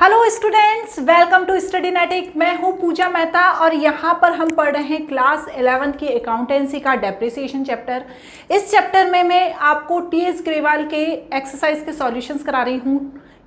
Hello students, welcome to Studynetic. मैं हूं पूजा मेहता और यहाँ पर हम पढ़ रहे हैं क्लास 11 की अकाउंटेंसी का डेप्रिसिएशन चैप्टर। इस चैप्टर में मैं आपको टीएस ग्रेवाल के एक्सरसाइज के सॉल्यूशंस करा रही हूँ।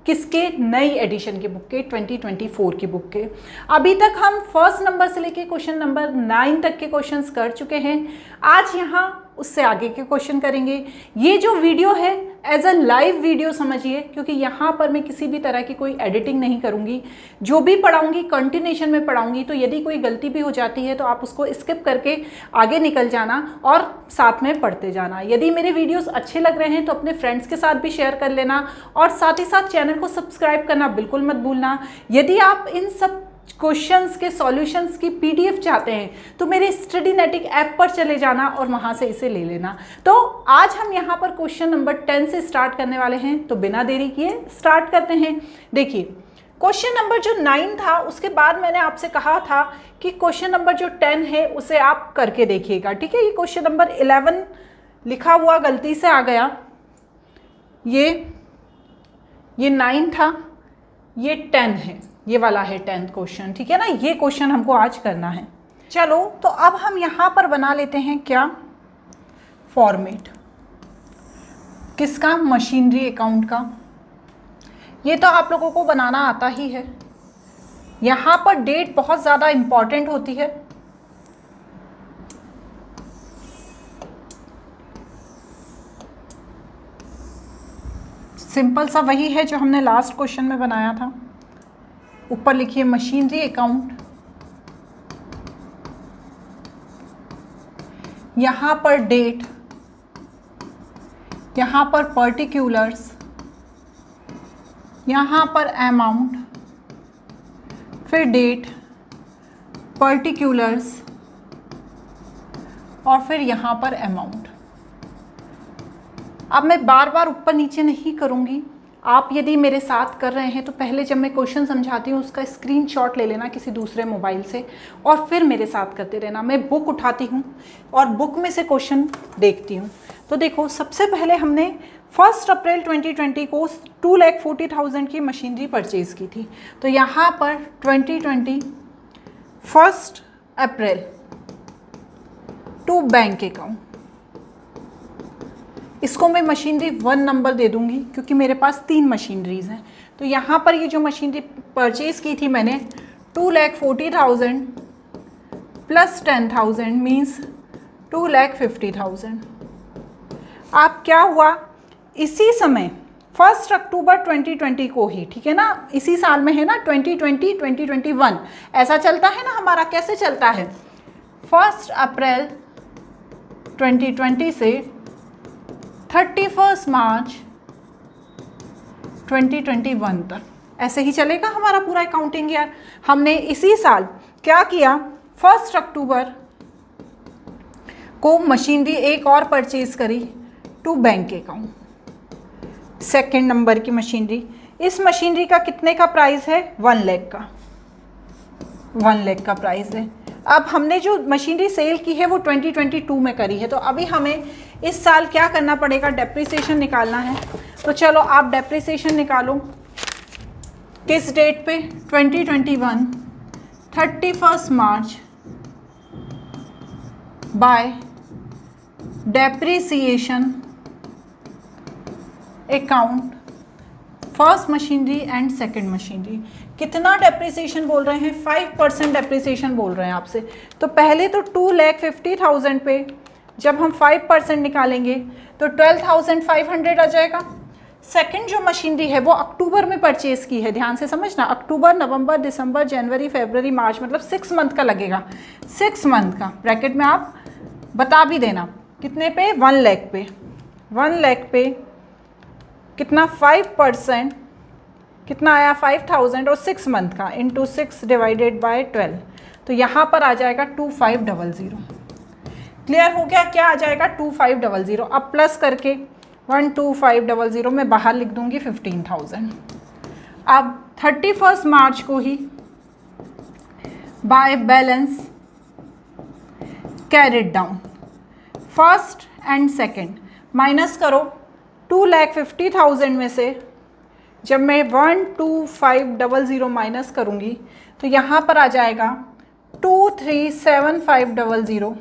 किसके? नई एडिशन की बुक के, 2024 की बुक के। अभी तक हम फर्स्ट नंबर से लेके क्वेश्चन नंबर 9 तक के क्वेश्चंस कर चुके हैं। आज यहाँ उससे आगे के क्वेश्चन करेंगे। ये जो वीडियो है एज अ लाइव वीडियो समझिए, क्योंकि यहाँ पर मैं किसी भी तरह की कोई एडिटिंग नहीं करूँगी। जो भी पढ़ाऊँगी कंटिन्यूशन में पढ़ाऊँगी, तो यदि कोई गलती भी हो जाती है तो आप उसको स्किप करके आगे निकल जाना और साथ में पढ़ते जाना। यदि मेरे वीडियोस अच्छे लग रहे हैं तो अपने फ्रेंड्स के साथ भी शेयर कर लेना और साथ ही साथ चैनल को सब्सक्राइब करना बिल्कुल मत भूलना। यदि आप इन सब क्वेश्चंस के सॉल्यूशंस की पीडीएफ चाहते हैं तो मेरे स्टडीनेटिक ऐप पर चले जाना और वहां से इसे ले लेना। तो आज हम यहां पर क्वेश्चन नंबर 10 से स्टार्ट करने वाले हैं, तो बिना देरी किए स्टार्ट करते हैं। देखिए, क्वेश्चन नंबर जो 9 था उसके बाद मैंने आपसे कहा था कि क्वेश्चन नंबर जो 10 है उसे आप करके देखिएगा, ठीक है। ये क्वेश्चन नंबर 11 लिखा हुआ गलती से आ गया, ये 9 था, ये 10 है, ये वाला है 10th क्वेश्चन, ठीक है ना। ये क्वेश्चन हमको आज करना है। चलो तो अब हम यहाँ पर बना लेते हैं क्या, फॉर्मेट किसका? मशीनरी अकाउंट का। ये तो आप लोगों को बनाना आता ही है। यहाँ पर डेट बहुत ज़्यादा इम्पॉर्टेंट होती है। सिंपल सा वही है जो हमने लास्ट क्वेश्चन में बनाया था। ऊपर लिखिए मशीनरी अकाउंट, यहाँ पर डेट, यहाँ पर पर्टिकुलर्स, यहाँ पर अमाउंट, फिर डेट, पर्टिकुलर्स और फिर यहाँ पर अमाउंट। अब मैं बार बार ऊपर नीचे नहीं करूँगी। आप यदि मेरे साथ कर रहे हैं तो पहले जब मैं क्वेश्चन समझाती हूँ उसका स्क्रीनशॉट ले लेना किसी दूसरे मोबाइल से और फिर मेरे साथ करते रहना। मैं बुक उठाती हूँ और बुक में से क्वेश्चन देखती हूँ। तो देखो, सबसे पहले हमने 1 अप्रैल 2020 को 2,40,000 की मशीनरी परचेज़ की थी। तो यहाँ पर 2020 1 अप्रैल टू बैंक अकाउंट, इसको मैं मशीनरी 1 नंबर दे दूंगी क्योंकि मेरे पास 3 मशीनरीज हैं। तो यहाँ पर ये जो मशीनरी परचेज़ की थी मैंने 2,40,000 प्लस 10,000 मीन्स 2,50,000। अब क्या हुआ, इसी समय 1 अक्टूबर 2020 को ही, ठीक है ना, इसी साल में है ना, 2020 2021 ऐसा चलता है ना हमारा। कैसे चलता है? 1 अप्रैल 2020 से 31 मार्च 2021 तक, ऐसे ही चलेगा हमारा पूरा अकाउंटिंग ईयर। हमने इसी साल क्या किया, 1 अक्टूबर को मशीनरी एक और परचेज करी to bank account, 2nd number की मशीनरी। इस मशीनरी का कितने का प्राइस है? 1 लाख का, 1 लाख का प्राइस है। अब हमने जो मशीनरी सेल की है वो 2022 में करी है, तो अभी हमें इस साल क्या करना पड़ेगा, डेप्रिसिएशन निकालना है। तो चलो आप डेप्रिसिएशन निकालो। किस डेट पे? 2021 31 March by depreciation account first machinery and 2nd machinery. कितना डेप्रिसिएशन बोल रहे हैं? 5% डेप्रिसिएशन बोल रहे हैं आपसे। तो पहले तो 2,50,000 पे जब हम 5% निकालेंगे तो 12,500 आ जाएगा। 2nd जो मशीनरी है वो अक्टूबर में परचेज़ की है, ध्यान से समझना। अक्टूबर, नवंबर, दिसंबर, जनवरी, फरवरी, मार्च, मतलब 6 मंथ का लगेगा। 6 मंथ का ब्रैकेट में आप बता भी देना कितने पे? 1 लाख पे। 1 लाख पे कितना? 5% कितना आया? 5,000 और 6 मंथ का इंटू 6 डिवाइडेड बाय 12, तो यहाँ पर आ जाएगा 2500। क्लियर हो गया? क्या आ जाएगा? 2500। अब प्लस करके 12500 मैं बाहर लिख दूंगी 15,000। अब 31 मार्च को ही by balance carried down, 1st and 2nd minus करो। 2,50,000 में से जब मैं 12500 माइनस करूँगी तो यहाँ पर आ जाएगा 237500,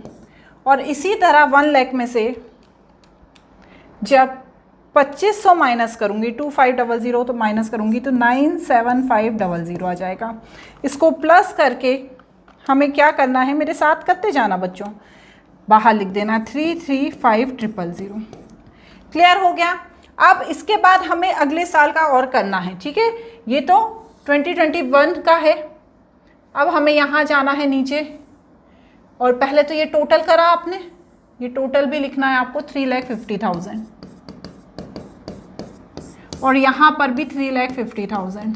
और इसी तरह 1 लाख में से जब 2500 माइनस करूँगी, 2500 तो माइनस करूँगी तो 97500 आ जाएगा। इसको प्लस करके हमें क्या करना है, मेरे साथ करते जाना बच्चों, बाहर लिख देना 335000। क्लियर हो गया। अब इसके बाद हमें अगले साल का और करना है, ठीक है। ये तो 2021 का है। अब हमें यहाँ जाना है नीचे, और पहले तो ये टोटल करा आपने, ये टोटल भी लिखना है आपको 3,50,000, और यहाँ पर भी 3,50,000,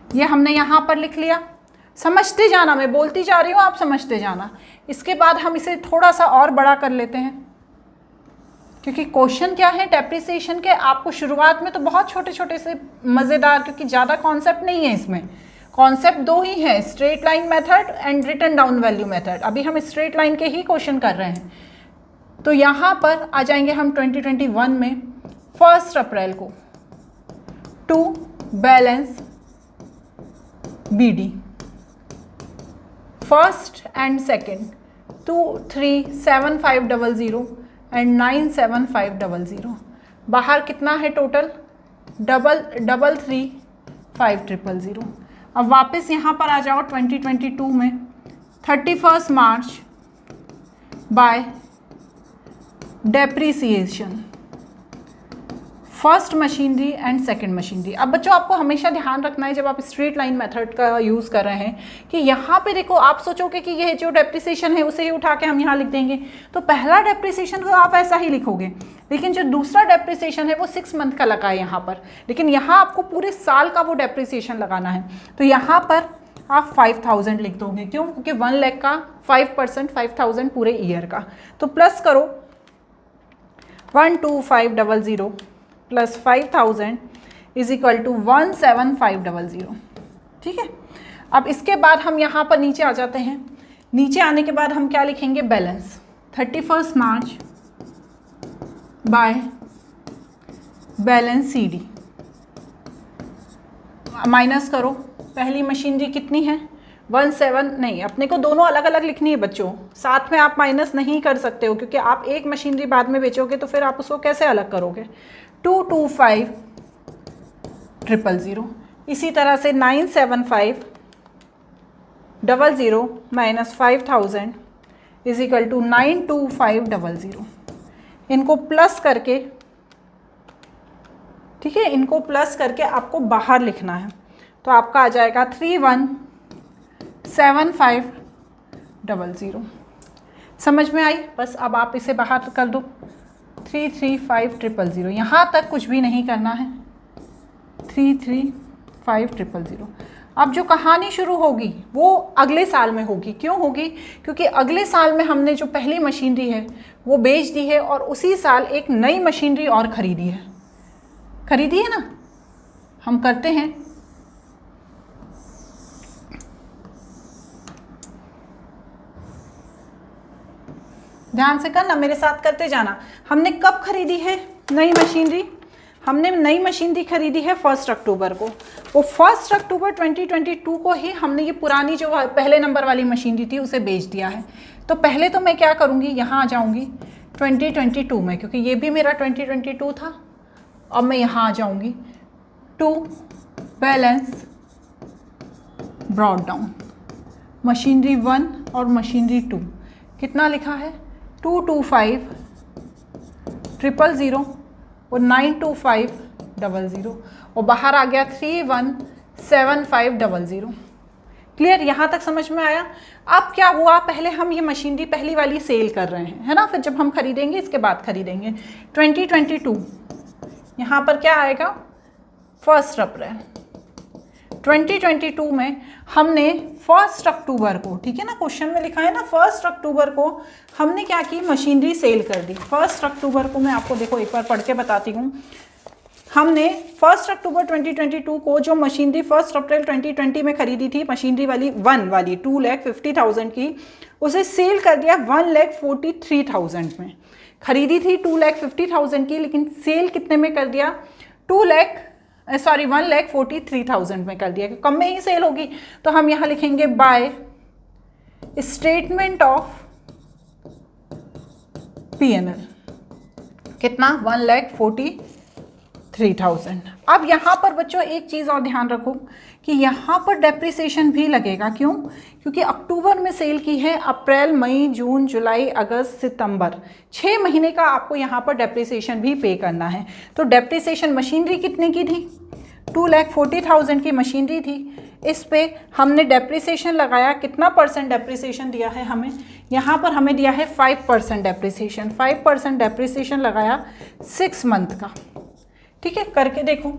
ये हमने यहाँ पर लिख लिया। समझते जाना, मैं बोलती जा रही हूँ, आप समझते जाना। इसके बाद हम इसे थोड़ा सा और बड़ा कर लेते हैं, क्योंकि क्वेश्चन क्या है डेप्रिसिएशन के, आपको शुरुआत में तो बहुत छोटे छोटे से मज़ेदार, क्योंकि ज़्यादा कॉन्सेप्ट नहीं है इसमें, कॉन्सेप्ट 2 ही है, straight line method and written down value method. अभी हम स्ट्रेट लाइन के ही क्वेश्चन कर रहे हैं। तो यहाँ पर आ जाएंगे हम 2021 में 1 अप्रैल को to balance BD, first and second 237500 and 97500। बाहर कितना है टोटल, 33500। अब वापस यहाँ पर आ जाओ 2022 में 31 March by depreciation, first machinery and second machinery. अब बच्चों आपको हमेशा ध्यान रखना है जब आप स्ट्रेट लाइन मेथड का यूज़ कर रहे हैं कि यहाँ पे देखो, आप सोचोगे कि ये जो डेप्रिसिएशन है उसे ही उठा के हम यहाँ लिख देंगे, तो पहला डेप्रिसिएशन को आप ऐसा ही लिखोगे, लेकिन जो दूसरा डेप्रिसिएशन है वो 6 मंथ का लगा है यहाँ पर, लेकिन यहाँ आपको पूरे साल का वो डेप्रिसिएशन लगाना है। तो यहाँ पर आप 5000 लिख दोगे, क्यों? क्योंकि 1 लाख का 5% 5000 पूरे ईयर का। तो प्लस करो 12500 प्लस 5000 इज इक्वल टू 17500, ठीक है। अब इसके बाद हम यहाँ पर नीचे आ जाते हैं। नीचे आने के बाद हम क्या लिखेंगे, balance 31 March by balance CD, minus करो। पहली मशीनरी कितनी है, 17, नहीं, अपने को दोनों अलग अलग लिखनी है बच्चों, साथ में आप माइनस नहीं कर सकते हो, क्योंकि आप एक मशीनरी बाद में बेचोगे तो फिर आप उसको कैसे अलग करोगे। 225000, इसी तरह से 97500 माइनस 5000 इज इक्वल टू 92500। इनको प्लस करके, ठीक है, इनको प्लस करके आपको बाहर लिखना है, तो आपका आ जाएगा 3175000। समझ में आई? बस अब आप इसे बाहर कर दो, 33500, यहाँ तक कुछ भी नहीं करना है, 33500। अब जो कहानी शुरू होगी वो अगले साल में होगी। क्यों होगी? क्योंकि अगले साल में हमने जो पहली मशीनरी है वो बेच दी है, और उसी साल एक नई मशीनरी और ख़रीदी है। खरीदी है ना, हम करते हैं। ध्यान से करना, मेरे साथ करते जाना। हमने कब खरीदी है नई मशीनरी? हमने नई मशीनरी खरीदी है 1 अक्टूबर को। वो 1 अक्टूबर 2022 को ही हमने ये पुरानी जो पहले नंबर वाली मशीनरी थी उसे बेच दिया है। तो पहले तो मैं क्या करूँगी, यहाँ आ जाऊँगी 2022 में, क्योंकि ये भी मेरा 2022 था। अब मैं यहाँ आ जाऊँगी to balance brought down, machinery 1 और मशीनरी 2 कितना लिखा है, 225000 और 92500, और बाहर आ गया 3175000। क्लियर? यहाँ तक समझ में आया? अब क्या हुआ, पहले हम ये मशीनरी पहली वाली सेल कर रहे हैं, है ना, फिर जब हम खरीदेंगे इसके बाद खरीदेंगे। 2022 यहाँ पर क्या आएगा, 1 अप्रैल 2022 में हमने 1 अक्टूबर को, ठीक है ना, क्वेश्चन में लिखा है ना 1 अक्टूबर को हमने क्या की, मशीनरी सेल कर दी। 1 अक्टूबर को मैं आपको देखो एक बार पढ़ के बताती हूँ। हमने 1 अक्टूबर 2022 को जो मशीनरी 1 अप्रैल 2020 में खरीदी थी, मशीनरी वाली 1 वाली 2,50,000 की, उसे सेल कर दिया 1,43,000 में। खरीदी थी 2,50,000 की, लेकिन सेल कितने में कर दिया, सॉरी 1,43,000 में कर दिया, कम में ही सेल होगी। तो हम यहाँ लिखेंगे बाय स्टेटमेंट ऑफ P&L कितना 1,43,000। अब यहाँ पर बच्चों एक चीज़ और ध्यान रखो कि यहाँ पर डेप्रिसिएशन भी लगेगा। क्यों? क्योंकि अक्टूबर में सेल की है, अप्रैल, मई, जून, जुलाई, अगस्त, सितंबर, 6 महीने का आपको यहाँ पर डेप्रिसिएशन भी पे करना है। तो डेप्रिसिएशन मशीनरी कितने की थी? 2,40,000 की मशीनरी थी। इस पे हमने डेप्रिसिएशन लगाया, कितना परसेंट डेप्रिसिएशन दिया है हमें? यहाँ पर हमें दिया है 5% डेप्रिसिएशन। 5% डेप्रिसिएशन लगाया 6 मंथ का। ठीक है, करके देखो।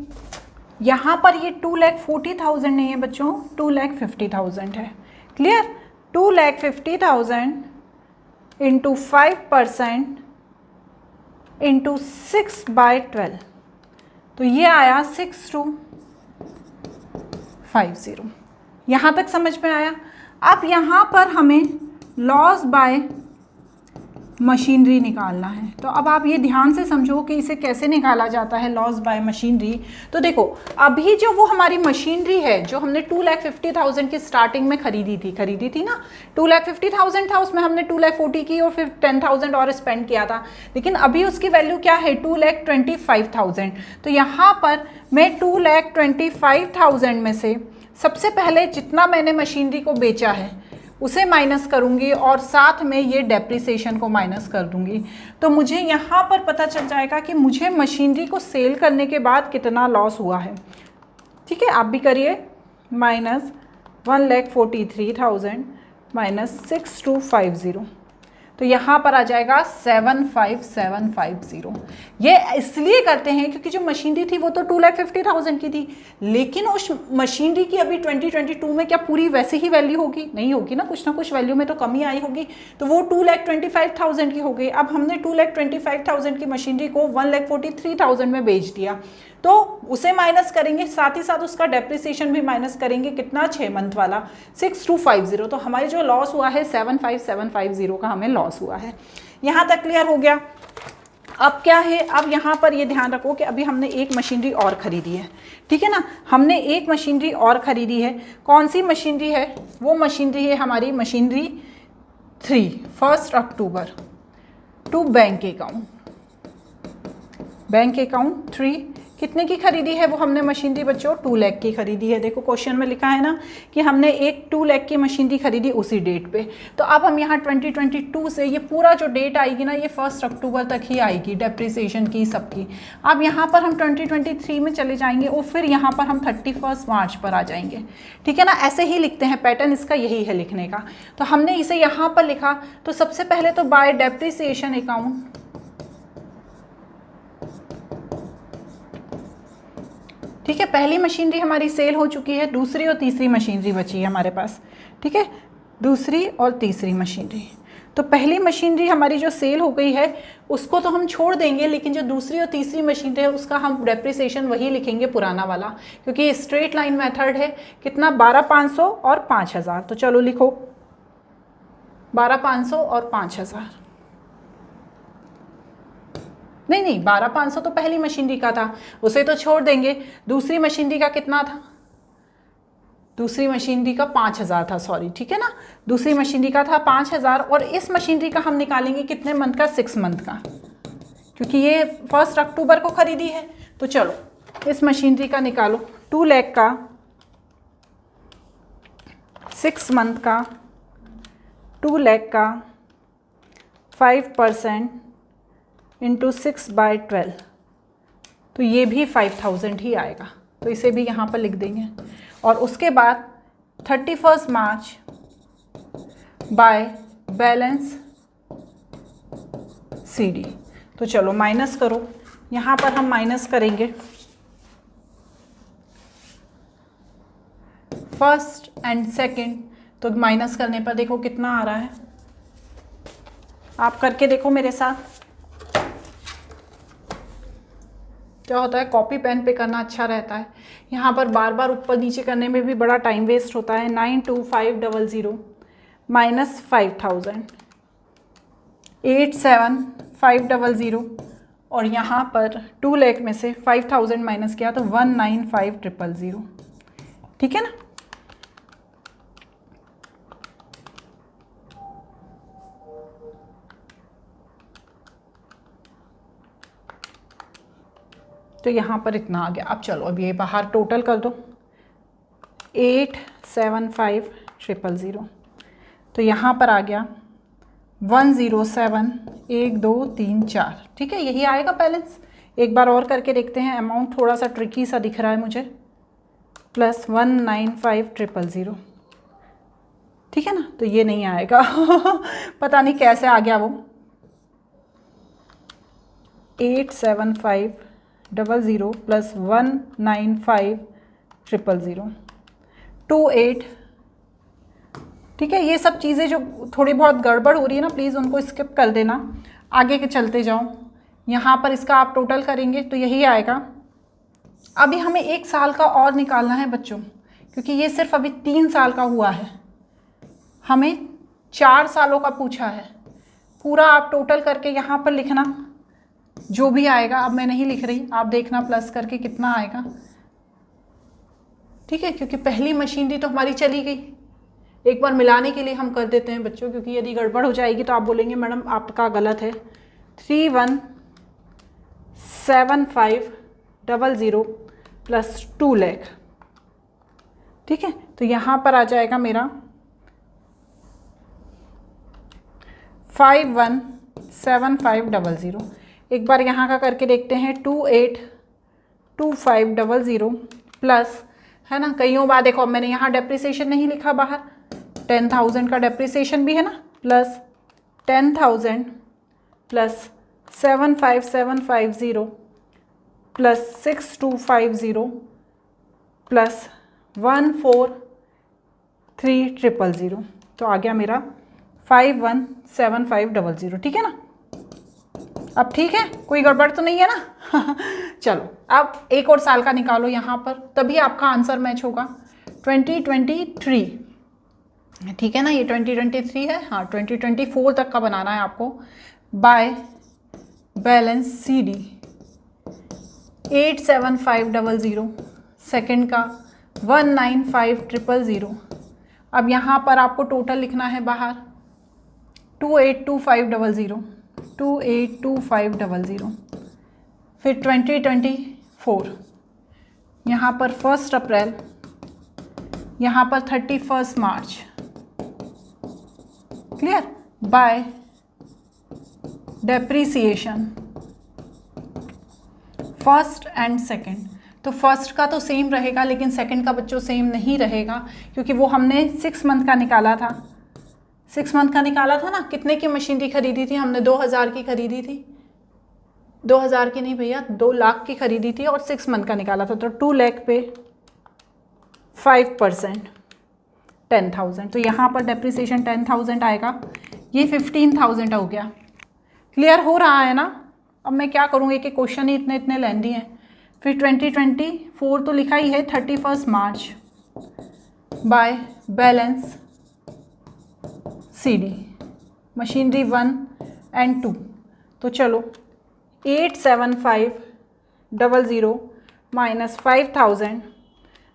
यहाँ पर ये 2,40,000 नहीं है बच्चों, 2,50,000 है। क्लियर? 2,50,000 इंटू 5% इंटू 6/12, तो ये आया 6250। यहाँ तक समझ में आया? अब यहाँ पर हमें लॉस बाय मशीनरी निकालना है। तो अब आप ये ध्यान से समझो कि इसे कैसे निकाला जाता है लॉस बाय मशीनरी। तो देखो, अभी जो वो हमारी मशीनरी है जो हमने 2,50,000 की स्टार्टिंग में खरीदी थी ना, 2,50,000 था, उसमें हमने 2,40,000 की और फिर 10,000 और स्पेंड किया था। लेकिन अभी उसकी वैल्यू क्या है? 2,25,000। तो यहाँ पर मैं 2,25,000 में से सबसे पहले जितना मैंने मशीनरी को बेचा है उसे माइनस करूंगी और साथ में ये डेप्रिसिएशन को माइनस कर दूंगी। तो मुझे यहाँ पर पता चल जाएगा कि मुझे मशीनरी को सेल करने के बाद कितना लॉस हुआ है। ठीक है, आप भी करिए। माइनस 1,43,000 माइनस 6250, तो यहाँ पर आ जाएगा 75750। ये इसलिए करते हैं क्योंकि जो मशीनरी थी वो तो 2,50,000 की थी, लेकिन उस मशीनरी की अभी 2022 में क्या पूरी वैसे ही वैल्यू होगी? नहीं होगी ना, कुछ ना कुछ वैल्यू में तो कमी आई होगी। तो वो 2,25,000 की हो गई। अब हमने 2,25,000 की मशीनरी को 1,43,000 में बेच दिया, तो उसे माइनस करेंगे, साथ ही साथ उसका डेप्रिसिएशन भी माइनस करेंगे। कितना? 6 मंथ वाला 6250। तो हमारे जो लॉस हुआ है 75750 का हमें लॉस हुआ है। यहाँ तक क्लियर हो गया? अब क्या है, अब यहाँ पर ये ध्यान रखो कि अभी हमने एक मशीनरी और ख़रीदी है। ठीक है ना, हमने एक मशीनरी और ख़रीदी है। कौन सी मशीनरी है? वो मशीनरी है हमारी मशीनरी 3, 1 अक्टूबर टू बैंक अकाउंट 3। कितने की खरीदी है वो हमने मशीनरी बच्चों? 2 लाख की खरीदी है। देखो क्वेश्चन में लिखा है ना कि हमने एक 2 लाख की मशीनरी खरीदी उसी डेट पे। तो अब हम यहाँ 2022 से ये पूरा जो डेट आएगी ना, ये 1 अक्टूबर तक ही आएगी डेप्रिसिएशन की सबकी। अब यहाँ पर हम 2023 में चले जाएंगे और फिर यहाँ पर हम 31 मार्च पर आ जाएंगे। ठीक है ना, ऐसे ही लिखते हैं, पैटर्न इसका यही है लिखने का। तो हमने इसे यहाँ पर लिखा, तो सबसे पहले तो बाय डेप्रिसिएशन अकाउंट, ठीक है, पहली मशीनरी हमारी सेल हो चुकी है, दूसरी और तीसरी मशीनरी बची है हमारे पास। ठीक है, दूसरी और तीसरी मशीनरी। तो पहली मशीनरी हमारी जो सेल हो गई है उसको तो हम छोड़ देंगे, लेकिन जो दूसरी और तीसरी मशीनरी है उसका हम डेप्रिसिएशन वही लिखेंगे पुराना वाला, क्योंकि स्ट्रेट लाइन मेथड है। कितना? 12,500 और 5,000। तो चलो लिखो 12,500 और 5,000। नहीं, 12,500 तो पहली मशीनरी का था, उसे तो छोड़ देंगे। दूसरी मशीनरी का कितना था? दूसरी मशीनरी का 5,000 था, सॉरी। ठीक है ना, दूसरी मशीनरी का था 5,000 और इस मशीनरी का हम निकालेंगे कितने मंथ का? 6 मंथ का, क्योंकि ये 1 अक्टूबर को खरीदी है। तो चलो इस मशीनरी का निकालो। 2 लाख का 6 मंथ का, 2 लाख का 5% इंटू 6/12, तो ये भी 5,000 ही आएगा। तो इसे भी यहाँ पर लिख देंगे। और उसके बाद 31 मार्च बाय बैलेंस CD। तो चलो माइनस करो, यहाँ पर हम माइनस करेंगे 1st एंड 2nd। तो माइनस करने पर देखो कितना आ रहा है, आप करके देखो मेरे साथ। क्या होता है, कॉपी पेन पे करना अच्छा रहता है, यहाँ पर बार बार ऊपर नीचे करने में भी बड़ा टाइम वेस्ट होता है। 92500 माइनस 5,000, 87500 और यहाँ पर 2 लाख में से 5000 माइनस किया तो 195,000, ठीक है ना। तो यहाँ पर इतना आ गया। अब चलो अब ये बाहर टोटल कर दो, 875,000, तो यहाँ पर आ गया 107,1,2,3,4, ठीक है, यही आएगा बैलेंस। एक बार और करके देखते हैं, अमाउंट थोड़ा सा ट्रिकी सा दिख रहा है मुझे, प्लस 195,000, ठीक है ना, तो ये नहीं आएगा पता नहीं कैसे आ गया वो। 875,000 प्लस 195,000, 28, ठीक है। ये सब चीज़ें जो थोड़ी बहुत गड़बड़ हो रही है ना, प्लीज़ उनको स्किप कर देना, आगे के चलते जाओ। यहाँ पर इसका आप टोटल करेंगे तो यही आएगा। अभी हमें 1 साल का और निकालना है बच्चों, क्योंकि ये सिर्फ अभी 3 साल का हुआ है, हमें 4 सालों का पूछा है। पूरा आप टोटल करके यहाँ पर लिखना, जो भी आएगा। अब मैं नहीं लिख रही, आप देखना प्लस करके कितना आएगा, ठीक है, क्योंकि पहली मशीनरी तो हमारी चली गई। एक बार मिलाने के लिए हम कर देते हैं बच्चों, क्योंकि यदि गड़बड़ हो जाएगी तो आप बोलेंगे मैडम आपका गलत है। 317500 प्लस 2 लाख, ठीक है, तो यहाँ पर आ जाएगा मेरा 517500। एक बार यहाँ का करके देखते हैं, 282500 प्लस, है ना, कईयों बार देखो अब मैंने यहाँ डेप्रिसिएशन नहीं लिखा बाहर, 10,000 का डेप्रिसिएशन भी है ना, प्लस 10,000 प्लस 75750 प्लस 6250 प्लस 143,000, तो आ गया मेरा 517500, ठीक है ना। अब ठीक है, कोई गड़बड़ तो नहीं है ना चलो अब एक और साल का निकालो यहाँ पर, तभी आपका आंसर मैच होगा। 2023, ठीक है ना, ये 2023 है, हाँ 2024 तक का बनाना है आपको। बाय बैलेंस CD 87500, सेकंड का 195,000। अब यहाँ पर आपको टोटल लिखना है बाहर 282500, 282500, फिर 2024, यहाँ पर 1 अप्रैल, यहाँ पर 31 March, clear, by depreciation first and second. तो फर्स्ट का तो सेम रहेगा, लेकिन सेकंड का बच्चों सेम नहीं रहेगा, क्योंकि वो हमने 6 मंथ का निकाला था। 6 मंथ का निकाला था ना, कितने की मशीनरी खरीदी थी हमने? 2000 की खरीदी थी, 2000 की नहीं भैया, 2 लाख की खरीदी थी और 6 मंथ का निकाला था। तो 2 लाख पे 5% 10,000, तो यहाँ पर डेप्रिसिएशन 10,000 आएगा, ये 15,000 हो गया। क्लियर हो रहा है ना? अब मैं क्या करूँगी कि क्वेश्चन ही इतने इतने लेंदी हैं। फिर 2024 तो लिखा ही है 31 March by balance CD machinery 1 and 2। तो चलो 87500 माइनस 5000,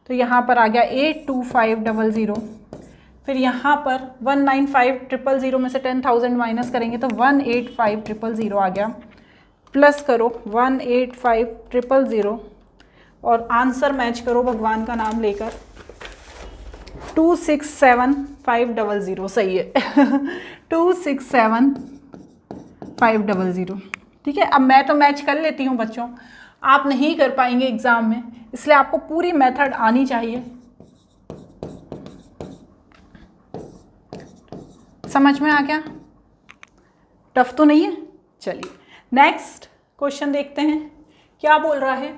तो यहाँ पर आ गया 82500। फिर यहाँ पर 195,000 में से 10,000 माइनस करेंगे तो 185,000 आ गया, प्लस करो 185,000 और आंसर मैच करो भगवान का नाम लेकर, 267,500 सही है 267,500, ठीक है। अब मैं तो मैच कर लेती हूँ बच्चों, आप नहीं कर पाएंगे एग्ज़ाम में, इसलिए आपको पूरी मेथड आनी चाहिए। समझ में आ गया? टफ तो नहीं है? चलिए नेक्स्ट क्वेश्चन देखते हैं क्या बोल रहा है।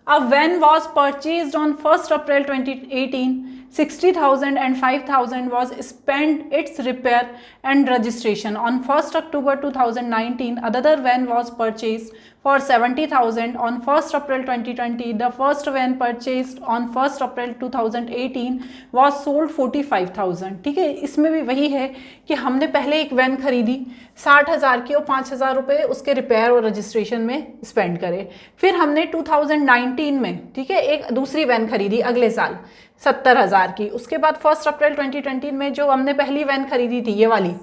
अब when was purchased on 1 April 2018 60,000 and 5,000 was spent its repair and registration on 1 October 2019. Another van was purchased for 70,000 on 1st April 2020. The first van purchased on 1st April 2018 was sold 45,000. ठीक है, इसमें भी वही है कि हमने पहले एक वैन खरीदी 60,000 की और 5,000 रुपये उसके रिपेयर और रजिस्ट्रेशन में स्पेंड करे। फिर हमने 2019 में, ठीक है, एक दूसरी वैन खरीदी अगले साल 70,000 की। उसके बाद 1 अप्रैल 2020 में जो हमने पहली वैन खरीदी थी ये वाली,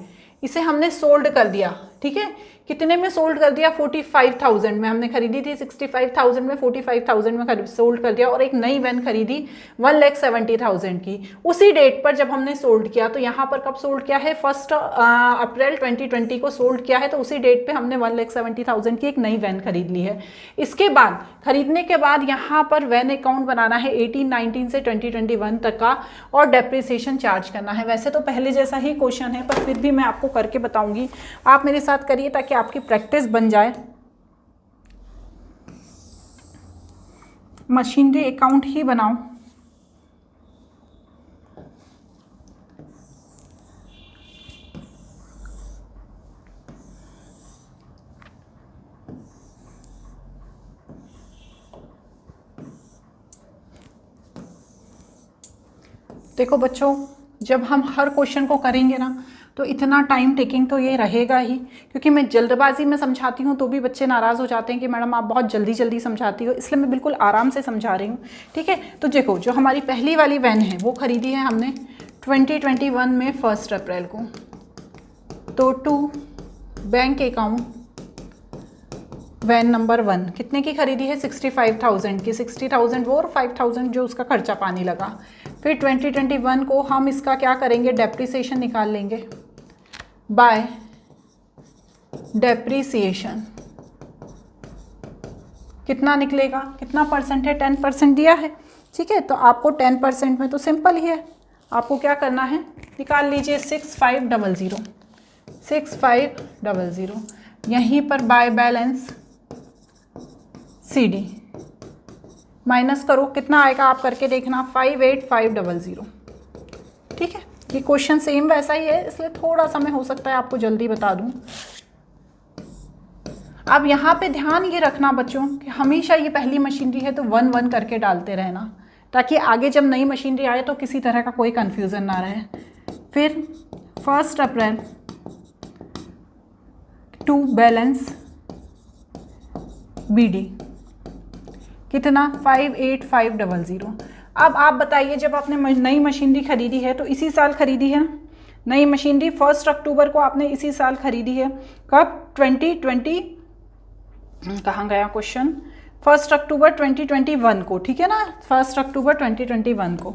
इसे हमने सोल्ड कर दिया। ठीक है, कितने में सोल्ड कर दिया? 45,000 में। हमने खरीदी थी 65,000 में, 45,000 में सोल्ड कर दिया। और एक नई वैन खरीदी 1,70,000 की। उसी डेट पर जब हमने सोल्ड किया, तो यहाँ पर कब सोल्ड किया है? 1 अप्रैल 2020 को सोल्ड किया है, तो उसी डेट पे हमने 1,70,000 की एक नई वैन खरीद ली है। इसके बाद खरीदने के बाद यहाँ पर वैन अकाउंट बनाना है 18-19 से 2021 तक का और डेप्रिसिएशन चार्ज करना है। वैसे तो पहले जैसा ही क्वेश्चन है, पर फिर भी मैं आपको करके बताऊंगी। आप मेरे साथ करिए ताकि आपकी प्रैक्टिस बन जाए। मशीनरी अकाउंट ही बनाओ। देखो बच्चों, जब हम हर क्वेश्चन को करेंगे ना, तो इतना टाइम टेकिंग तो ये रहेगा ही, क्योंकि मैं जल्दबाजी में समझाती हूँ तो भी बच्चे नाराज़ हो जाते हैं कि मैडम आप बहुत जल्दी जल्दी समझाती हो, इसलिए मैं बिल्कुल आराम से समझा रही हूँ। ठीक है, तो देखो जो हमारी पहली वाली वैन है वो खरीदी है हमने 2021 में 1 अप्रैल को। तो to bank account one number 1 कितने की खरीदी है? 65,000 की। 60,000 वो और 5,000 जो उसका खर्चा पानी लगा। फिर 2021 को हम इसका क्या करेंगे? डेप्रिसिएशन निकाल लेंगे बाय डेप्रिसिएशन। कितना निकलेगा? कितना परसेंट है? 10% दिया है। ठीक है, तो आपको 10% में तो सिंपल ही है, आपको क्या करना है? निकाल लीजिए 6500। 6500 यहीं पर बाय बैलेंस CD माइनस करो, कितना आएगा आप करके देखना, 58,500। ठीक है, ये क्वेश्चन सेम वैसा ही है, इसलिए थोड़ा सा मैं हो सकता है आपको जल्दी बता दूं। अब यहाँ पे ध्यान ये रखना बच्चों कि हमेशा ये पहली मशीनरी है तो 1-1 करके डालते रहना, ताकि आगे जब नई मशीनरी आए तो किसी तरह का कोई कन्फ्यूज़न ना रहे। फिर 1 अप्रैल टू बैलेंस BD कितना? 58,500। अब आप बताइए, जब आपने नई मशीनरी खरीदी है तो इसी साल खरीदी है ना नई मशीनरी, 1 अक्टूबर को आपने इसी साल खरीदी है। कब? 2020, कहाँ गया क्वेश्चन? 1 अक्टूबर 2021 को। ठीक है ना, 1 अक्टूबर 2021 को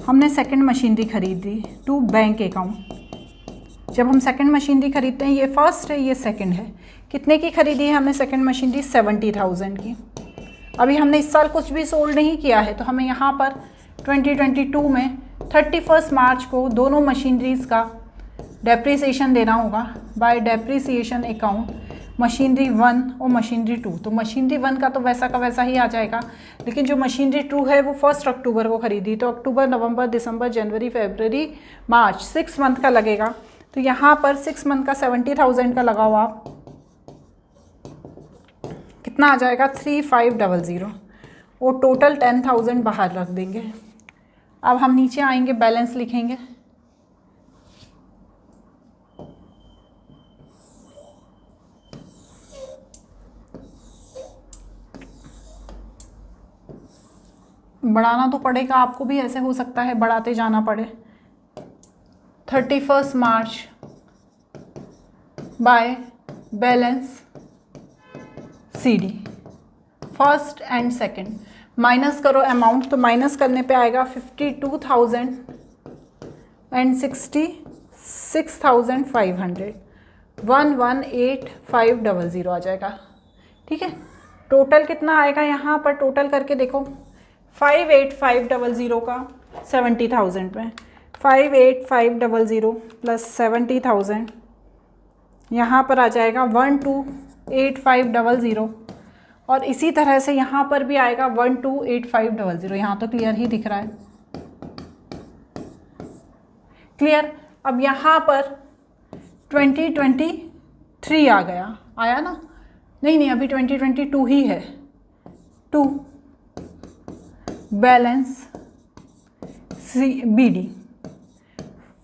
हमने सेकंड मशीनरी खरीदी टू बैंक अकाउंट। जब हम सेकंड मशीनरी खरीदते हैं, ये फर्स्ट है ये सेकंड है, कितने की खरीदी है हमने सेकंड मशीनरी? 70,000 की। अभी हमने इस साल कुछ भी सोल्ड नहीं किया है, तो हमें यहाँ पर 2022 में 31 मार्च को दोनों मशीनरीज़ का डेप्रिसिएशन देना होगा बाय डेप्रिसिएशन अकाउंट मशीनरी 1 और मशीनरी 2। तो मशीनरी 1 का तो वैसा का वैसा ही आ जाएगा, लेकिन जो मशीनरी 2 है वो 1 अक्टूबर को खरीदी, तो अक्टूबर, नवंबर, दिसंबर, जनवरी, फरवरी, मार्च 6 मंथ का लगेगा। तो यहाँ पर 6 मंथ का 70,000 का लगाओ आप, कितना आ जाएगा? 3500 और टोटल 10,000 बाहर रख देंगे। अब हम नीचे आएंगे, बैलेंस लिखेंगे। बढ़ाना तो पड़ेगा आपको भी, ऐसे हो सकता है बढ़ाते जाना पड़े। 31 March by balance CD first and second, minus करो अमाउंट, तो माइनस करने पे आएगा 52,000 एंड 66,500, 118,500 आ जाएगा। ठीक है, टोटल कितना आएगा यहाँ पर? टोटल करके देखो, 58,500 का 70,000 में, 58,500 प्लस 70,000 यहाँ पर आ जाएगा 12,8500, और इसी तरह से यहाँ पर भी आएगा 12,8500। यहाँ तो क्लियर ही दिख रहा है, क्लियर। अब यहाँ पर 2023 आ गया, आया ना, नहीं अभी 2022 ही है। To balance BD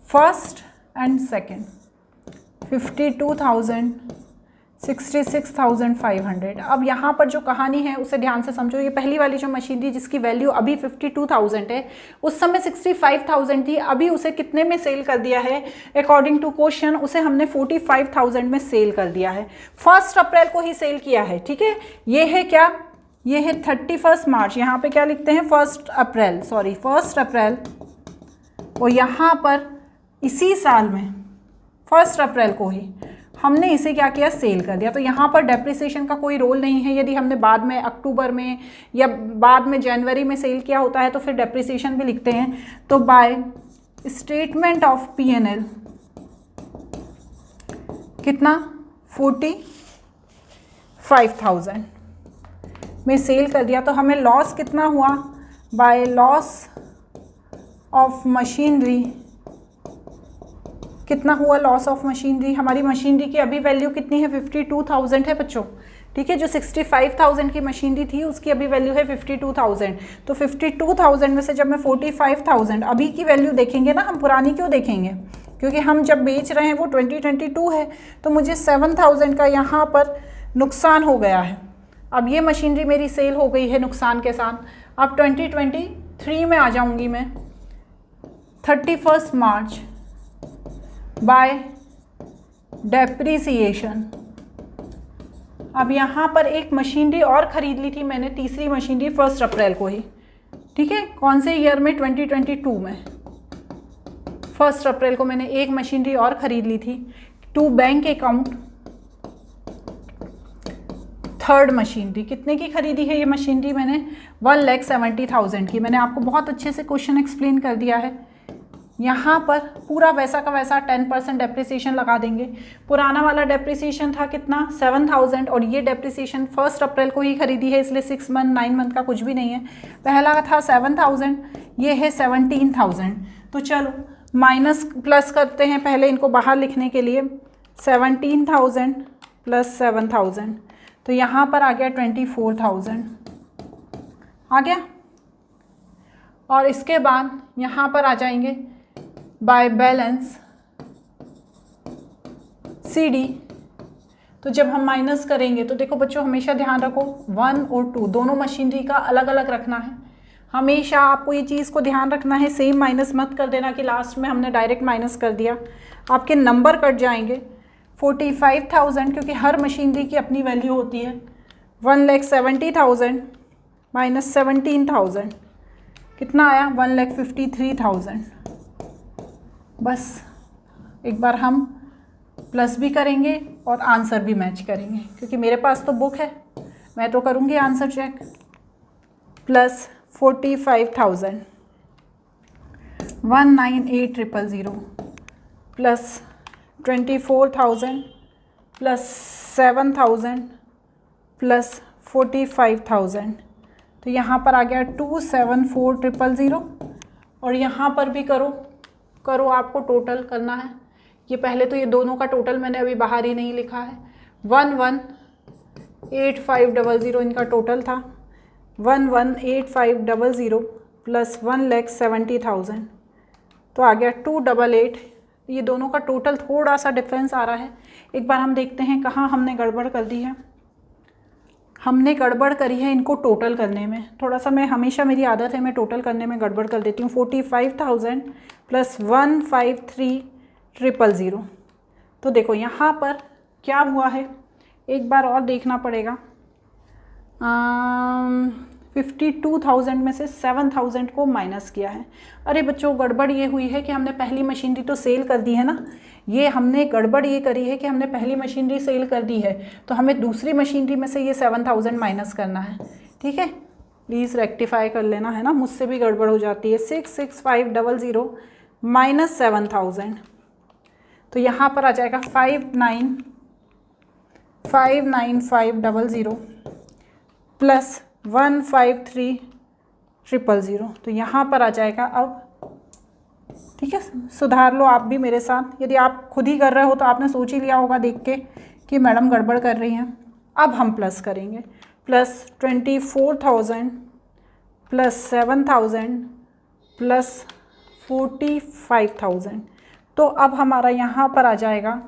first and second 52,000 66,500। अब यहाँ पर जो कहानी है उसे ध्यान से समझो। ये पहली वाली जो मशीनरी जिसकी वैल्यू अभी 52,000 है, उस समय 65,000 थी, अभी उसे कितने में सेल कर दिया है? अकॉर्डिंग टू क्वेश्चन उसे हमने 45,000 में सेल कर दिया है। 1 अप्रैल को ही सेल किया है, ठीक है। ये है क्या? ये है 31 मार्च। यहाँ पे क्या लिखते हैं? 1 अप्रैल, सॉरी 1 अप्रैल। और यहाँ पर इसी साल में 1 अप्रैल को ही हमने इसे क्या किया? सेल कर दिया। तो यहाँ पर डेप्रिसिएशन का कोई रोल नहीं है। यदि हमने बाद में अक्टूबर में या बाद में जनवरी में सेल किया होता है तो फिर डेप्रिसिएशन भी लिखते हैं। तो बाय स्टेटमेंट ऑफ P&L कितना? 45,000 में सेल कर दिया। तो हमें लॉस कितना हुआ? बाय लॉस ऑफ मशीनरी कितना हुआ? लॉस ऑफ मशीनरी, हमारी मशीनरी की अभी वैल्यू कितनी है? 52,000 है बच्चों, ठीक है। जो 65,000 की मशीनरी थी उसकी अभी वैल्यू है 52,000। तो 52,000 में से जब मैं 45,000 अभी की वैल्यू देखेंगे ना, हम पुरानी क्यों देखेंगे? क्योंकि हम जब बेच रहे हैं वो 2022 है, तो मुझे 7,000 का यहाँ पर नुकसान हो गया है। अब ये मशीनरी मेरी सेल हो गई है नुकसान के साथ। अब 2023 में आ जाऊँगी मैं, 31 मार्च बाय डेप्रिसिएशन। अब यहाँ पर एक मशीनरी और ख़रीद ली थी मैंने, तीसरी मशीनरी 1 अप्रैल को ही, ठीक है। कौन से ईयर में? 2022 में 1 अप्रैल को मैंने एक मशीनरी और ख़रीद ली थी। To bank account third machinery. कितने की खरीदी है ये मशीनरी मैंने? 1,70,000 की। मैंने आपको बहुत अच्छे से क्वेश्चन एक्सप्लेन कर दिया है। यहाँ पर पूरा वैसा का वैसा 10% डेप्रिसिएशन लगा देंगे। पुराना वाला डेप्रिसिएशन था कितना? 7,000। और ये डेप्रिसिएशन 1 अप्रैल को ही खरीदी है, इसलिए 6 मंथ 9 मंथ का कुछ भी नहीं है। पहला था 7,000, ये है 17,000। तो चलो माइनस प्लस करते हैं पहले इनको बाहर लिखने के लिए। 17,000 प्लस 7,000, तो यहाँ पर आ गया 24,000 आ गया। और इसके बाद यहाँ पर आ जाएंगे बाय बैलेंस CD। तो जब हम माइनस करेंगे तो देखो बच्चों, हमेशा ध्यान रखो 1 और 2 दोनों मशीनरी का अलग अलग रखना है। हमेशा आपको ये चीज़ को ध्यान रखना है, सेम माइनस मत कर देना कि लास्ट में हमने डायरेक्ट माइनस कर दिया, आपके नंबर कट जाएंगे। 45,000 क्योंकि हर मशीनरी की अपनी वैल्यू होती है। 1,70,000 माइनस 17,000 कितना आया? 1,53,000। बस एक बार हम प्लस भी करेंगे और आंसर भी मैच करेंगे, क्योंकि मेरे पास तो बुक है, मैं तो करूँगी answer check. Plus 45,000 198,000 plus 24,000 plus 7,000 plus 45,000, तो यहाँ पर आ गया 274,000। और यहाँ पर भी करो आपको टोटल करना है। ये पहले तो ये दोनों का टोटल मैंने अभी बाहर ही नहीं लिखा है। 11,85,000 इनका टोटल था। 11,85,000 प्लस 1,70,000, तो आ गया 288। ये दोनों का टोटल थोड़ा सा डिफरेंस आ रहा है। एक बार हम देखते हैं कहाँ हमने गड़बड़ कर दी है। हमने गड़बड़ करी है इनको टोटल करने में। थोड़ा सा मैं हमेशा, मेरी आदत है, मैं टोटल करने में गड़बड़ कर देती हूँ। 45,000 प्लस 153,000। तो देखो यहाँ पर क्या हुआ है, एक बार और देखना पड़ेगा। 52,000 में से 7,000 को माइनस किया है। अरे बच्चों, गड़बड़ ये हुई है कि हमने पहली मशीनरी तो सेल कर दी है ना। ये हमने गड़बड़ ये करी है कि हमने पहली मशीनरी सेल कर दी है, तो हमें दूसरी मशीनरी में से ये 7,000 माइनस करना है, ठीक है। प्लीज़ रेक्टिफाई कर लेना, है ना, मुझसे भी गड़बड़ हो जाती है। 665,000 माइनस 7,000, तो यहाँ पर आ जाएगा 59,595,000 प्लस 153,000, तो यहाँ पर आ जाएगा। अब ठीक है, सुधार लो आप भी मेरे साथ। यदि आप खुद ही कर रहे हो तो आपने सोच ही लिया होगा देख के कि मैडम गड़बड़ कर रही हैं। अब हम प्लस करेंगे, प्लस 24,000 प्लस 7,000 प्लस 45,000। तो अब हमारा यहाँ पर आ जाएगा,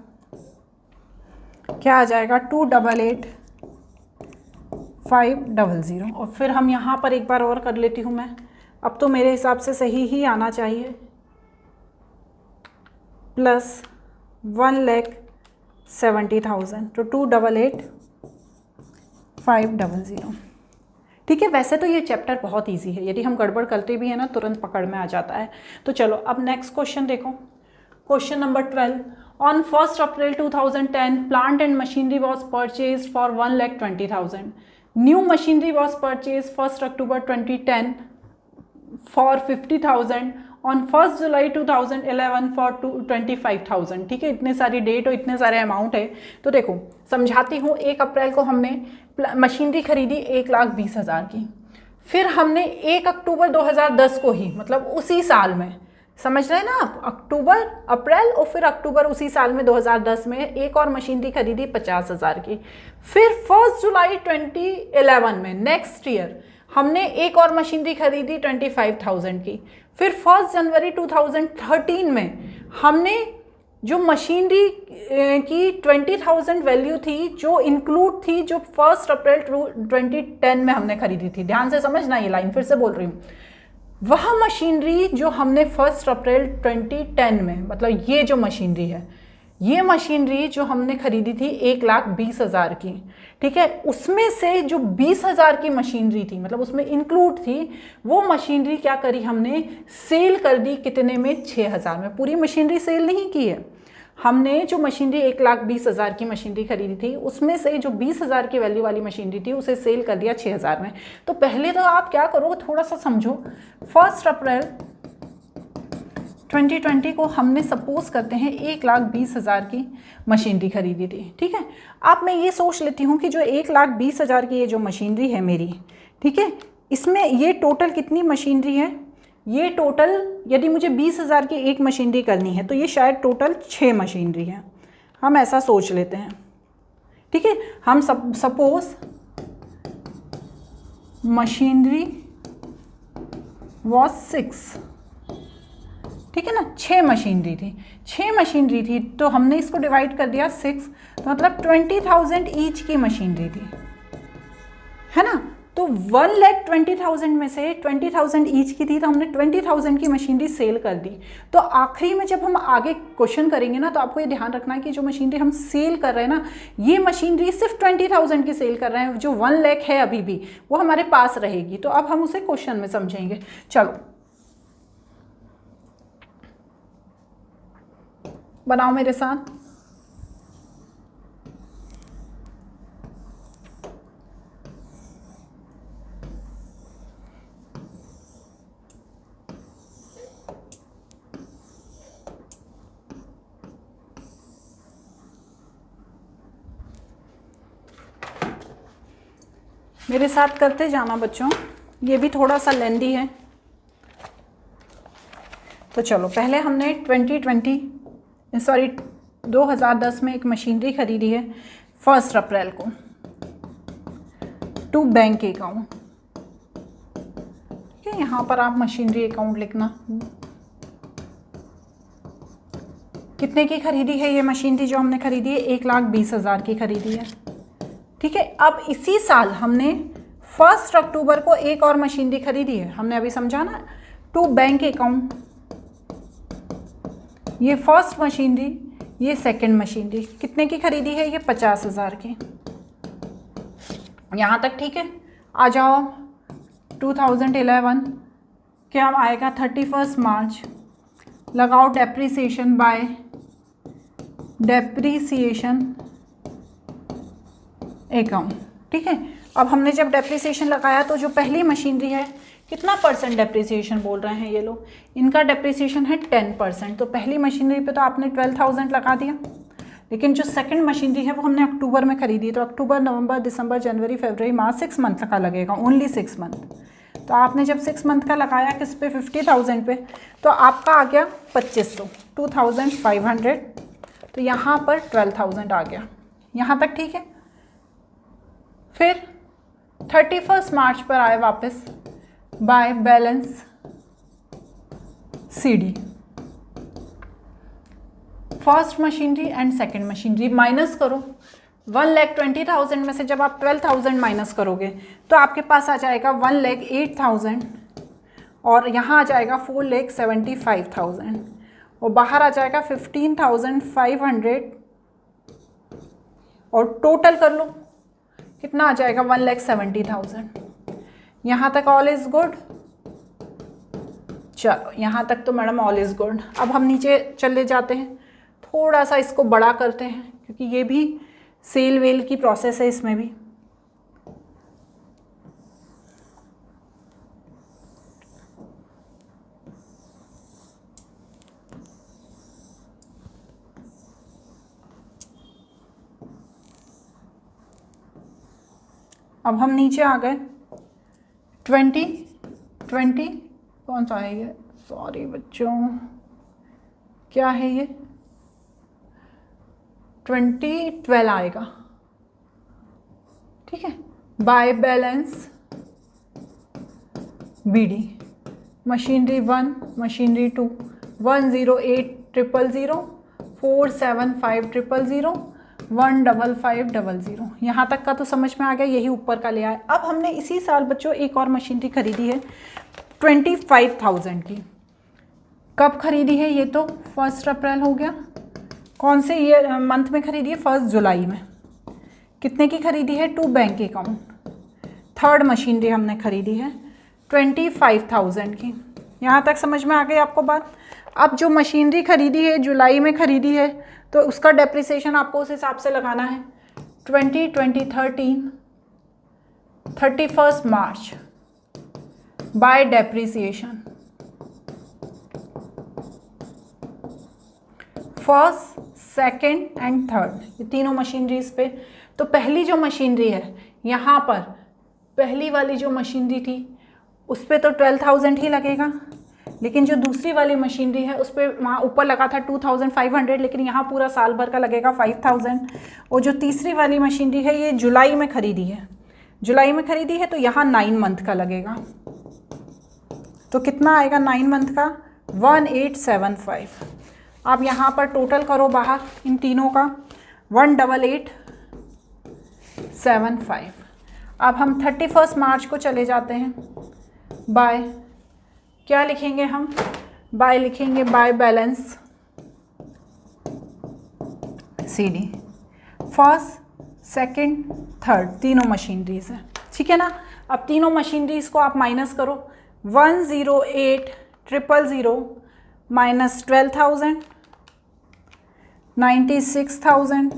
क्या आ जाएगा, 288,500। और फिर हम यहाँ पर एक बार और कर लेती हूँ मैं, अब तो मेरे हिसाब से सही ही आना चाहिए, प्लस 1,70,000, तो 288,500। ठीक है, वैसे तो ये चैप्टर बहुत इजी है, यदि हम गड़बड़ करते भी हैं ना तुरंत पकड़ में आ जाता है। तो चलो अब नेक्स्ट क्वेश्चन देखो, question number 12। On 1 April 2010 plant and machinery was purchase for 1,20,000। New machinery was purchase 1 October 2010 for 50,000, on 1 July 2011 for 25,000। ठीक है, इतने सारी डेट और इतने सारे अमाउंट है। तो देखो समझाती हूँ, 1 अप्रैल को हमने मशीनरी खरीदी 1,20,000 की, फिर हमने 1 अक्टूबर 2010 को ही, मतलब उसी साल में, समझ रहे हैं ना आप, अक्टूबर, अप्रैल और फिर अक्टूबर उसी साल में 2010 में एक और मशीनरी खरीदी 50,000 की। फिर 1 जुलाई 2011 में नेक्स्ट ईयर हमने एक और मशीनरी खरीदी 25,000 की। फिर 1 जनवरी 2013 में हमने जो मशीनरी की 20,000 वैल्यू थी, जो इंक्लूड थी, जो 1 अप्रैल 2010 में हमने खरीदी थी, ध्यान से समझना, ये लाइन फिर से बोल रही हूँ, वह मशीनरी जो हमने 1 अप्रैल 2010 में, मतलब ये जो मशीनरी है, ये मशीनरी जो हमने खरीदी थी 1,20,000 की, ठीक है, उसमें से जो 20,000 की मशीनरी थी, मतलब उसमें इंक्लूड थी, वो मशीनरी क्या करी हमने, सेल कर दी, कितने में, 6,000 में। पूरी मशीनरी सेल नहीं की है हमने, जो मशीनरी 1,20,000 की मशीनरी खरीदी थी, उसमें से जो 20,000 की वैल्यू वाली मशीनरी थी उसे सेल कर दिया 6,000 में। तो पहले तो आप क्या करो, थोड़ा सा समझो, 1 अप्रैल 2020 को हमने सपोज करते हैं 1,20,000 की मशीनरी खरीदी थी। ठीक है, अब मैं ये सोच लेती हूँ कि जो 1,20,000 की ये जो मशीनरी है मेरी, ठीक है, इसमें ये टोटल कितनी मशीनरी है, ये टोटल, यदि मुझे 20,000 की एक मशीनरी करनी है तो ये शायद टोटल 6 मशीनरी है, हम ऐसा सोच लेते हैं। ठीक है, हम सपोज मशीनरी वॉज 6, ठीक है ना, 6 मशीनरी थी, 6 मशीनरी थी, तो हमने इसको डिवाइड कर दिया 6, तो मतलब 20,000 ईच की मशीनरी थी, है ना। तो 1,20,000 में से 20,000 ईच की थी, तो हमने 20,000 की मशीनरी सेल कर दी। तो आखिरी में जब हम आगे क्वेश्चन करेंगे ना, तो आपको ये ध्यान रखना है कि जो मशीनरी हम सेल कर रहे हैं ना, ये मशीनरी सिर्फ 20,000 की सेल कर रहे हैं, जो 1 लाख है अभी भी वो हमारे पास रहेगी। तो अब हम उसे क्वेश्चन में समझेंगे। चलो बनाओ मेरे साथ। मेरे साथ करते जाना बच्चों, ये भी थोड़ा सा लेंदी है। तो चलो, पहले हमने 2010 में एक मशीनरी खरीदी है 1 अप्रैल को, टू बैंक अकाउंट। ठीक है, यहाँ पर आप मशीनरी अकाउंट लिखना। कितने की खरीदी है ये मशीनरी जो हमने खरीदी है, 1,20,000 की खरीदी है। ठीक है, अब इसी साल हमने 1 अक्टूबर को एक और मशीनरी खरीदी है, हमने अभी समझा ना, टू बैंक अकाउंट। ये फर्स्ट मशीनरी, ये सेकंड मशीनरी, कितने की खरीदी है, ये 50,000 की। यहाँ तक ठीक है। आ जाओ 2011 क्या आएगा, 31 मार्च, लगाओ डेप्रीसिएशन बाय डेप्रीसिएशन अकाउंट। ठीक है, अब हमने जब डेप्रीसिएशन लगाया तो जो पहली मशीनरी है, कितना परसेंट डेप्रीसिएशन बोल रहे हैं ये लोग, इनका डेप्रीसिएशन है 10%। तो पहली मशीनरी पे तो आपने 12,000 लगा दिया, लेकिन जो सेकंड मशीनरी है वो हमने अक्टूबर में खरीदी, तो अक्टूबर, नवंबर, दिसंबर, जनवरी, फरवरी, मार्च, 6 मंथ का लगेगा, ओनली 6 मंथ। तो आपने जब 6 मंथ का लगाया किस पे, 50,000 पे, तो आपका आ गया 2500, 2,500। तो यहाँ पर 12,000 आ गया। यहाँ तक ठीक है। फिर 31 मार्च पर आए वापस bye balance CD। First machinery and second machinery minus करो। 1,20,000 में से जब आप 12,000 माइनस करोगे तो आपके पास आ जाएगा 1,08,000 और यहाँ आ जाएगा 4,75,000 और बाहर आ जाएगा 15,500 और टोटल कर लो कितना आ जाएगा 1,70,000। यहाँ तक ऑल इज गुड। चलो यहाँ तक तो मैडम ऑल इज गुड। अब हम नीचे चले जाते हैं, थोड़ा सा इसको बड़ा करते हैं क्योंकि ये भी सेल वेल की प्रोसेस है इसमें भी। अब हम नीचे आ गए 20 कौन सा है ये, सॉरी बच्चों, क्या है ये 2012 आएगा, ठीक है। By balance BD machinery 1 machinery 2 108,000 475,000 155,000। यहाँ तक का तो समझ में आ गया, यही ऊपर का ले आए। अब हमने इसी साल बच्चों एक और मशीनरी खरीदी है 25,000 की। कब खरीदी है ये तो 1 अप्रैल हो गया। कौन से ईयर मंथ में खरीदी है, 1 जुलाई में। कितने की खरीदी है, 2 बैंक अकाउंट। थर्ड मशीनरी हमने खरीदी है 25,000 की। यहाँ तक समझ में आ गई आपको बात। अब जो मशीनरी खरीदी है जुलाई में खरीदी है तो उसका डेप्रिसिएशन आपको उस हिसाब से लगाना है 2013 31 March by depreciation. First second and third ये तीनों मशीनरीज पे। तो पहली जो मशीनरी है यहाँ पर, पहली वाली जो मशीनरी थी उस पर तो 12,000 ही लगेगा, लेकिन जो दूसरी वाली मशीनरी है उस पर वहाँ ऊपर लगा था 2,500, लेकिन यहाँ पूरा साल भर का लगेगा 5,000। और जो तीसरी वाली मशीनरी है ये जुलाई में खरीदी है, जुलाई में खरीदी है तो यहाँ 9 मंथ का लगेगा। तो कितना आएगा 9 मंथ का 1875। आप यहाँ पर टोटल करो बाहर इन तीनों का 18875। अब हम 31 मार्च को चले जाते हैं। बाय क्या लिखेंगे हम, बाय लिखेंगे bye balance CD। First second third तीनों मशीनरीज हैं, ठीक है ना। अब तीनों मशीनरीज को आप माइनस करो 108,000 माइनस 12,000 96,000,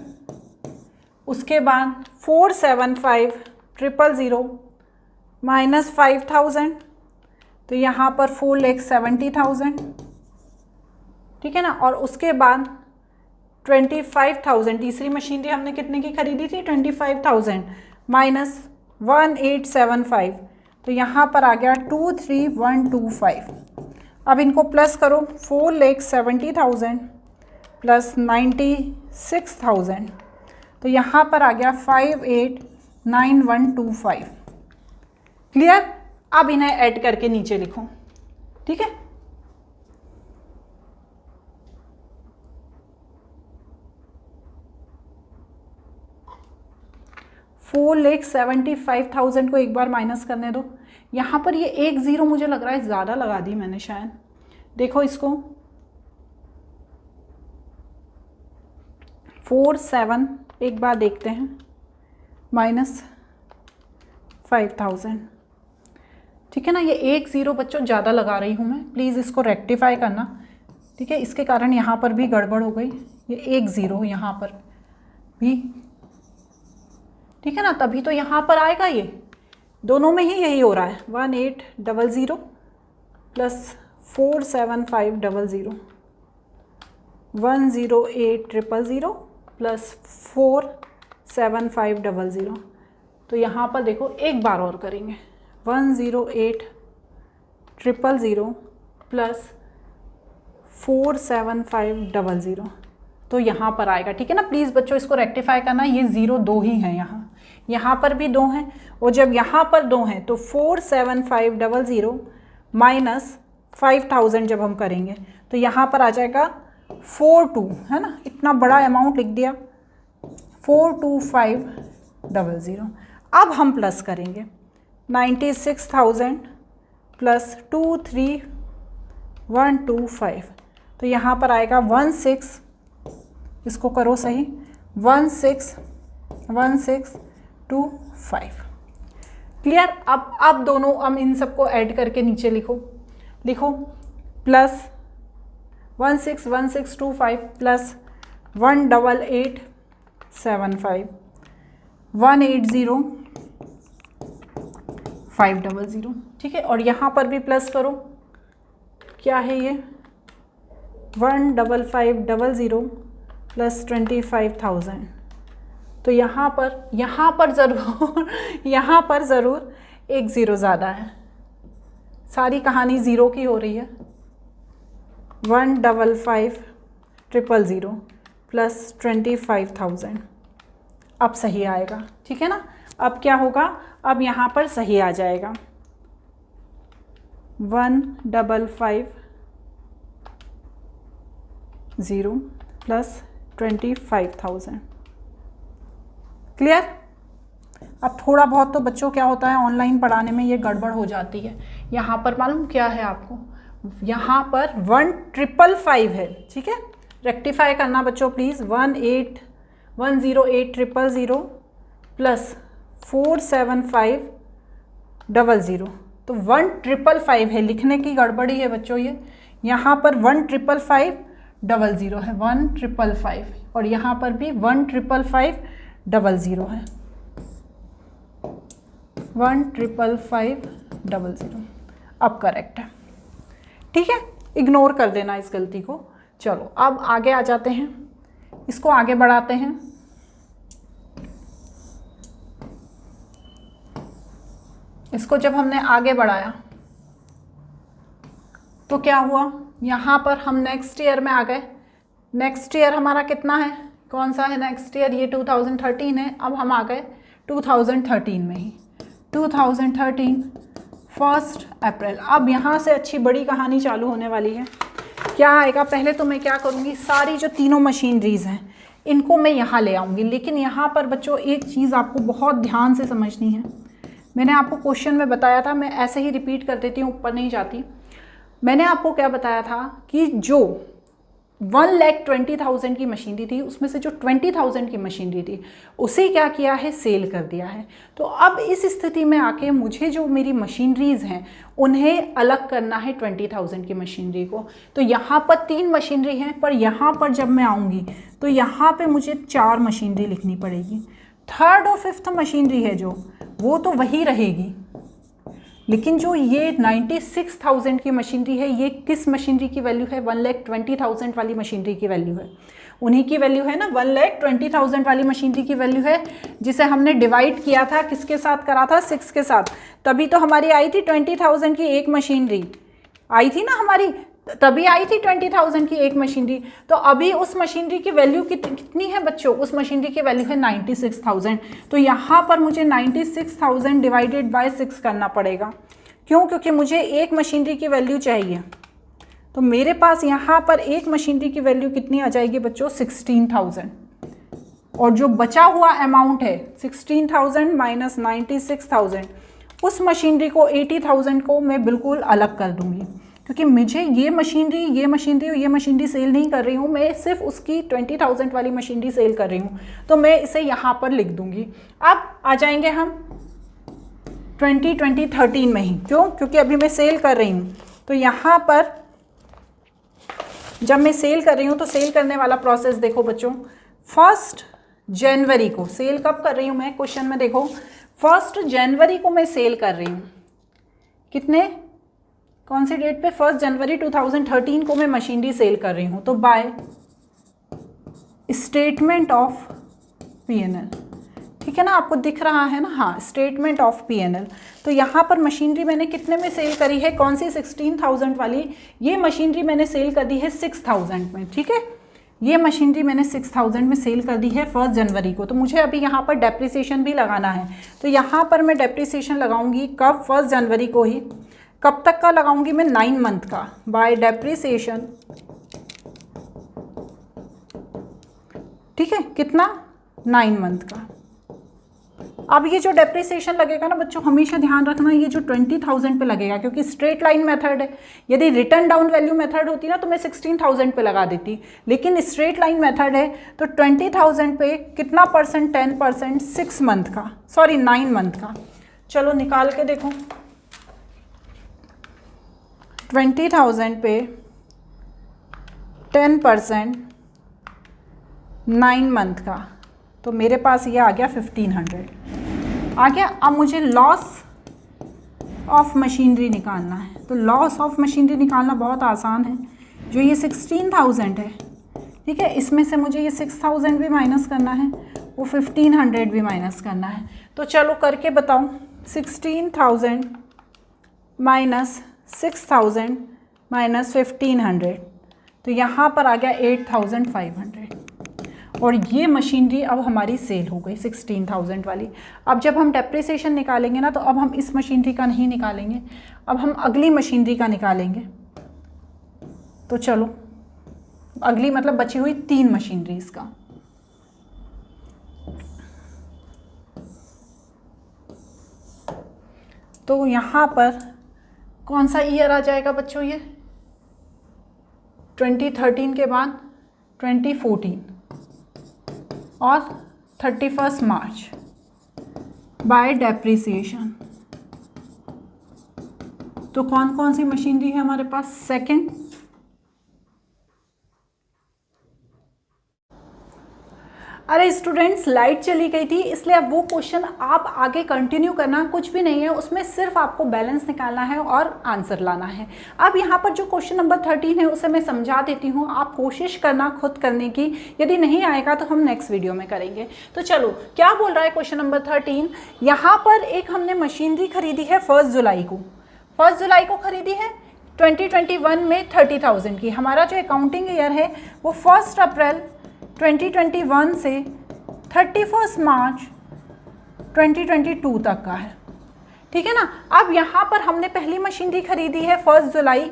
उसके बाद 475,000 माइनस 5,000 तो यहाँ पर 4,70,000, ठीक है ना। और उसके बाद 25,000 तीसरी मशीनरी हमने कितने की खरीदी थी 25,000 माइनस 1875 तो यहाँ पर आ गया 23,125। अब इनको प्लस करो 4,70,000 प्लस 96,000 तो यहाँ पर आ गया 58,9125। क्लियर। अब इन्हें ऐड करके नीचे लिखो, ठीक है। $4,75,000 को एक बार माइनस करने दो। यहाँ पर ये 1 0 मुझे लग रहा है ज़्यादा लगा दी मैंने शायद, देखो इसको 4,7 एक बार देखते हैं माइनस 5,000, ठीक है ना। ये 1 0 बच्चों ज़्यादा लगा रही हूँ मैं, प्लीज़ इसको रेक्टिफाई करना, ठीक है। इसके कारण यहाँ पर भी गड़बड़ हो गई, ये 1 0 यहाँ पर भी, ठीक है ना। तभी तो यहाँ पर आएगा, ये दोनों में ही यही हो रहा है। 1800 प्लस 47500 108,000 प्लस 47500 तो यहाँ पर देखो एक बार और करेंगे 108,000 प्लस 47500 तो यहाँ पर आएगा, ठीक है ना। प्लीज़ बच्चों इसको रेक्टिफाई करना, ये 0 2 ही हैं यहाँ, यहाँ पर भी 2 हैं, और जब यहाँ पर 2 हैं तो 47500 माइनस 5000 जब हम करेंगे तो यहाँ पर आ जाएगा 42, है ना, इतना बड़ा अमाउंट लिख दिया 42500। अब हम प्लस करेंगे 96,000 प्लस 23125, तो यहाँ पर आएगा 16, इसको करो सही, 161625। क्लियर। अब दोनों हम इन सबको ऐड करके नीचे लिखो प्लस 161625 प्लस 18875 180,500, ठीक है। और यहाँ पर भी प्लस करो, क्या है ये 15500 प्लस 25,000, तो यहाँ पर ज़रूर एक ज़ीरो ज़्यादा है, सारी कहानी ज़ीरो की हो रही है। 155,000 प्लस 25,000, अब सही आएगा, ठीक है ना। अब क्या होगा, अब यहाँ पर सही आ जाएगा 155,000 प्लस 25,000। क्लियर। अब थोड़ा बहुत तो बच्चों क्या होता है ऑनलाइन पढ़ाने में ये गड़बड़ हो जाती है। यहाँ पर मालूम क्या है आपको, यहाँ पर 1,555 है, ठीक है। रेक्टिफाई करना बच्चों प्लीज़, 108,000 प्लस 47500, तो 1,555 है, लिखने की गड़बड़ी है बच्चों ये। यहाँ पर 1,55500 है, 1,555, और यहाँ पर भी 1,55500 है, 1,55500। अब करेक्ट है, ठीक है। इग्नोर कर देना इस गलती को। चलो अब आगे आ जाते हैं, इसको आगे बढ़ाते हैं। इसको जब हमने आगे बढ़ाया तो क्या हुआ, यहाँ पर हम नेक्स्ट ईयर में आ गए। नेक्स्ट ईयर हमारा कितना है, कौन सा है नेक्स्ट ईयर, ये 2013 है। अब हम आ गए 2013 में ही, 2013 1 अप्रैल। अब यहाँ से अच्छी बड़ी कहानी चालू होने वाली है। क्या आएगा, पहले तो मैं क्या करूँगी, सारी जो तीनों मशीनरीज हैं इनको मैं यहाँ ले आऊँगी। लेकिन यहाँ पर बच्चों एक चीज़ आपको बहुत ध्यान से समझनी है। मैंने आपको क्वेश्चन में बताया था, मैं ऐसे ही रिपीट कर देती हूँ, ऊपर नहीं जाती। मैंने आपको क्या बताया था कि जो 1,20,000 की मशीनरी थी उसमें से जो 20,000 की मशीनरी थी उसे क्या किया है, सेल कर दिया है। तो अब इस स्थिति में आके मुझे जो मेरी मशीनरीज हैं उन्हें अलग करना है 20,000 की मशीनरी को। तो यहाँ पर 3 मशीनरी हैं, पर यहाँ पर जब मैं आऊँगी तो यहाँ पे मुझे 4 मशीनरी लिखनी पड़ेगी। 3rd और 5th मशीनरी है जो, वो तो वही रहेगी, लेकिन जो ये 96,000 की मशीनरी है, ये किस मशीनरी की वैल्यू है, 1,20,000 वाली मशीनरी की वैल्यू है। उन्हीं की वैल्यू है ना, 1,20,000 वाली मशीनरी की वैल्यू है, जिसे हमने डिवाइड किया था, किसके साथ करा था, 6 के साथ। तभी तो हमारी आई थी 20,000 की एक मशीनरी आई थी ना हमारी, तभी आई थी 20,000 की एक मशीनरी। तो अभी उस मशीनरी की वैल्यू कितनी है बच्चों, उस मशीनरी की वैल्यू है 96,000। तो यहाँ पर मुझे 96,000 डिवाइडेड बाय 6 करना पड़ेगा। क्यों, क्योंकि मुझे एक मशीनरी की वैल्यू चाहिए। तो मेरे पास यहाँ पर एक मशीनरी की वैल्यू कितनी आ जाएगी बच्चों, 16,000। और जो बचा हुआ अमाउंट है 16,000 माइनस 96,000, उस मशीनरी को 80,000 को मैं बिल्कुल अलग कर दूँगी, क्योंकि मुझे ये मशीनरी और ये मशीनरी सेल नहीं कर रही हूँ, मैं सिर्फ उसकी 20,000 वाली मशीनरी सेल कर रही हूँ। तो मैं इसे यहाँ पर लिख दूँगी। अब आ जाएंगे हम 2013 में ही, क्यों, क्योंकि अभी मैं सेल कर रही हूँ। तो यहाँ पर जब मैं सेल कर रही हूँ तो सेल करने वाला प्रोसेस देखो बच्चों, 1 जनवरी को सेल कब कर रही हूँ मैं, क्वेश्चन में देखो 1 जनवरी को मैं सेल कर रही हूँ। कितने, कौन सी डेट पे, 1 जनवरी 2013 को मैं मशीनरी सेल कर रही हूँ। तो बाय स्टेटमेंट ऑफ P&L, ठीक है ना, आपको दिख रहा है ना, हाँ, स्टेटमेंट ऑफ P&L। तो यहाँ पर मशीनरी मैंने कितने में सेल करी है, कौन सी, 16,000 वाली। ये मशीनरी मैंने सेल कर दी है 6,000 में, ठीक है। ये मशीनरी मैंने 6000 में सेल कर दी है 1 जनवरी को, तो मुझे अभी यहाँ पर डेप्रिसिएशन भी लगाना है। तो यहाँ पर मैं डेप्रिसिएशन लगाऊंगी कब? 1 जनवरी को ही। कब तक का लगाऊंगी मैं? 9 मंथ का। बाय डेप्रिसिएशन, ठीक है, कितना? 9 मंथ का। अब ये जो डेप्रिसिएशन लगेगा ना बच्चों, हमेशा ध्यान रखना ये जो 20,000 पे लगेगा, क्योंकि स्ट्रेट लाइन मेथड है। यदि रिटर्न डाउन वैल्यू मेथड होती ना तो मैं 16,000 पे लगा देती, लेकिन स्ट्रेट लाइन मेथड है तो 20,000 पे कितना परसेंट? 10%, 6 मंथ का, सॉरी 9 मंथ का। चलो निकाल के देखो, 20,000 पे 10% 9 मंथ का, तो मेरे पास ये आ गया 1500 आ गया। अब मुझे लॉस ऑफ मशीनरी निकालना है। तो लॉस ऑफ मशीनरी निकालना बहुत आसान है। जो ये 16,000 है, ठीक है, इसमें से मुझे ये 6,000 भी माइनस करना है, वो 1500 भी माइनस करना है। तो चलो करके बताओ, 16,000 माइनस 6,000 माइनस 1500, तो यहाँ पर आ गया 8,500। और ये मशीनरी अब हमारी सेल हो गई 16,000 वाली। अब जब हम डेप्रिसिएशन निकालेंगे ना, तो अब हम इस मशीनरी का नहीं निकालेंगे, अब हम अगली मशीनरी का निकालेंगे। तो चलो, अगली मतलब बची हुई 3 मशीनरीज का। तो यहाँ पर कौन सा ईयर आ जाएगा बच्चों? ये 2013 के बाद 2014 और 31 मार्च बाय डेप्रिसिएशन। तो कौन कौन सी मशीनरी है हमारे पास? सेकंड, अरे स्टूडेंट्स लाइट चली गई थी, इसलिए अब वो क्वेश्चन आप आगे कंटिन्यू करना, कुछ भी नहीं है उसमें, सिर्फ आपको बैलेंस निकालना है और आंसर लाना है। अब यहाँ पर जो क्वेश्चन नंबर 13 है उसे मैं समझा देती हूँ, आप कोशिश करना खुद करने की, यदि नहीं आएगा तो हम नेक्स्ट वीडियो में करेंगे। तो चलो क्या बोल रहा है क्वेश्चन नंबर 13। यहाँ पर एक हमने मशीनरी खरीदी है 1 जुलाई को, 1 जुलाई को खरीदी है 2021 में 30,000 की। हमारा जो अकाउंटिंग ईयर है वो 1 अप्रैल 2021 से 31 मार्च 2022 तक का है, ठीक है ना। अब यहाँ पर हमने पहली मशीनरी खरीदी है 1 जुलाई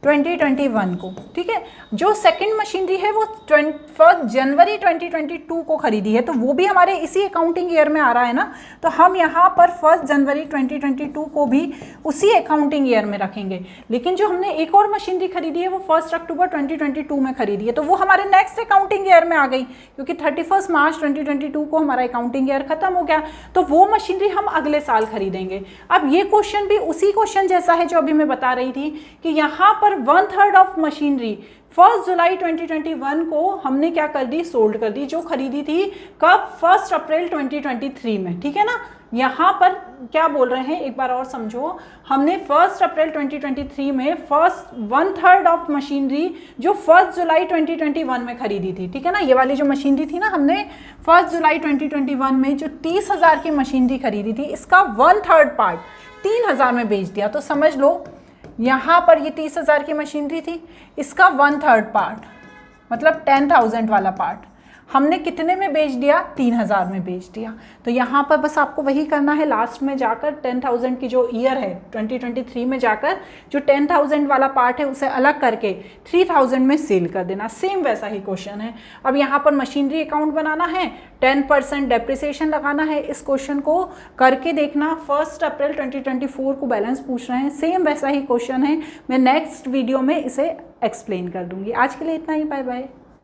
2021 को, ठीक है। जो सेकंड मशीनरी है वो 1 जनवरी 2022 को खरीदी है, तो वो भी हमारे इसी अकाउंटिंग ईयर में आ रहा है ना, तो हम यहाँ पर 1 जनवरी 2022 को भी उसी अकाउंटिंग ईयर में रखेंगे। लेकिन जो हमने एक और मशीनरी खरीदी है वो 1 अक्टूबर 2022 में खरीदी है, तो वो हमारे नेक्स्ट अकाउंटिंग ईयर में आ गई, क्योंकि 31 मार्च 2022 को हमारा अकाउंटिंग ईयर खत्म हो गया, तो वो मशीनरी हम अगले साल खरीदेंगे। अब ये क्वेश्चन भी उसी क्वेश्चन जैसा है जो अभी मैं बता रही थी कि यहाँ पर 1/3 ऑफ मशीनरी 1 जुलाई 2021 को हमने क्या कर दी? सोल्ड कर दी, जो खरीदी थी कब? 1 अप्रैल 2023 में, ठीक है ना। यहाँ पर क्या बोल रहे हैं एक बार और समझो, हमने 1 अप्रैल 2023 में 1/3 ऑफ मशीनरी जो 1 जुलाई 2021 में खरीदी थी, ठीक है ना। ये वाली जो मशीनरी थी ना, हमने 1 जुलाई 2021 में जो 30,000 की मशीनरी खरीदी थी, इसका 1/3 पार्ट 3,000 में बेच दिया। तो समझ लो यहाँ पर ये 30,000 की मशीनरी थी, इसका 1/3 पार्ट मतलब 10,000 वाला पार्ट हमने कितने में बेच दिया? 3,000 में बेच दिया। तो यहाँ पर बस आपको वही करना है, लास्ट में जाकर 10,000 की जो ईयर है 2023 में जाकर जो 10,000 वाला पार्ट है उसे अलग करके 3,000 में सेल कर देना। सेम वैसा ही क्वेश्चन है। अब यहाँ पर मशीनरी अकाउंट बनाना है, 10% डेप्रिसिएशन लगाना है। इस क्वेश्चन को करके देखना, 1 अप्रैल 2024 को बैलेंस पूछ रहे हैं, सेम वैसा ही क्वेश्चन है। मैं नेक्स्ट वीडियो में इसे एक्सप्लेन कर दूंगी। आज के लिए इतना ही, बाय बाय।